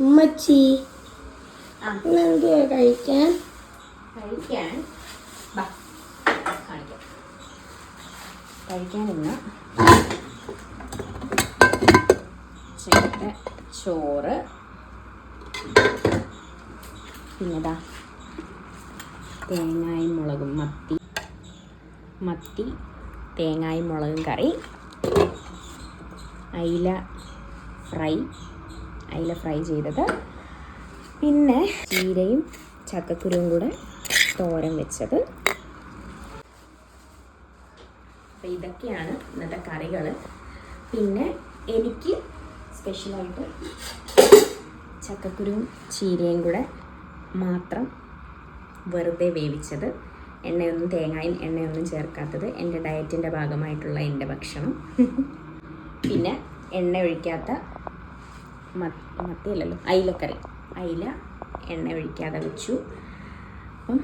ഉമ്മച്ചി കഴിക്കാൻ ഇന്ന് ചോറ്, പിന്നെതാ തേങ്ങായും മുളകും മത്തി തേങ്ങായും മുളകും കറി, അയില ഫ്രൈ ചെയ്തത്, പിന്നെ ചീരയും ചക്കക്കുരുവും കൂടെ തോരൻ വെച്ചത്. അപ്പോൾ ഇതൊക്കെയാണ് ഇന്നത്തെ കറികൾ. പിന്നെ എനിക്ക് സ്പെഷ്യലായിട്ട് ചക്കക്കുരുവും ചീരയും കൂടെ മാത്രം വെറുതെ വേവിച്ചത്, തേങ്ങായും എണ്ണയൊന്നും ചേർക്കാത്തത്, എൻ്റെ ഡയറ്റിൻ്റെ ഭാഗമായിട്ടുള്ള എൻ്റെ ഭക്ഷണം. പിന്നെ എണ്ണ ഒഴിക്കാത്ത മത്തിയല്ലല്ലോ അയിലക്കറി, അയില എണ്ണ ഒഴിക്കാതെ വെച്ചു. അപ്പം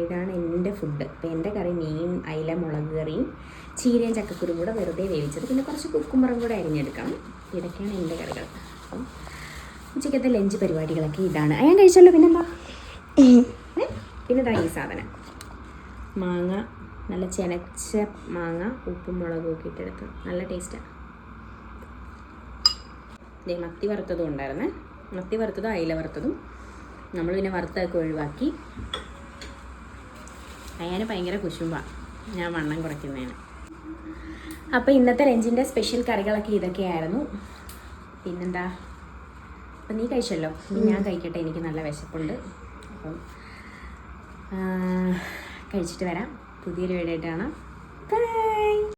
ഇതാണ് എൻ്റെ ഫുഡ്. അപ്പോൾ എൻ്റെ കറി മീൻ, അയില മുളക് കറിയും ചീരയും ചക്കക്കുരും കൂടെ വെറുതെ വേവിച്ചത്, പിന്നെ കുറച്ച് കുക്കുമ്പറും കൂടെ അരിഞ്ഞെടുക്കണം. ഇതൊക്കെയാണ് എൻ്റെ കറികൾ. അപ്പം ഉച്ചക്കത്തെ ലഞ്ച് പരിപാടികളൊക്കെ ഇതാണ്. ഞാൻ കഴിച്ചല്ലോ. പിന്നെന്താ, പിന്നെ ഇതാ ഈ സാധനം മാങ്ങ, നല്ല ചെനച്ച മാങ്ങ ഉപ്പും മുളകും ഒക്കെ ഇട്ടെടുത്ത് നല്ല ടേസ്റ്റാണ്. ഇതേ മത്തി വറുത്തതും ഉണ്ടായിരുന്നേ. മത്തി വറുത്തതും അയില വറുത്തതും നമ്മൾ പിന്നെ വറുത്തൊക്കെ ഒഴിവാക്കി. അയാന് ഭയങ്കര കുശുമ്പാണ് ഞാൻ വണ്ണം കുറയ്ക്കുന്നതിന്. അപ്പോൾ ഇന്നത്തെ ലഞ്ചിൻ്റെ സ്പെഷ്യൽ കറികളൊക്കെ ഇതൊക്കെയായിരുന്നു. പിന്നെന്താ, അപ്പം നീ കഴിച്ചല്ലോ, ഞാൻ കഴിക്കട്ടെ, എനിക്ക് നല്ല വിശപ്പുണ്ട്. അപ്പം കഴിച്ചിട്ട് വരാം. പുതിയൊരു വീഡിയോ ആയിട്ട് കാണാം. ബൈ.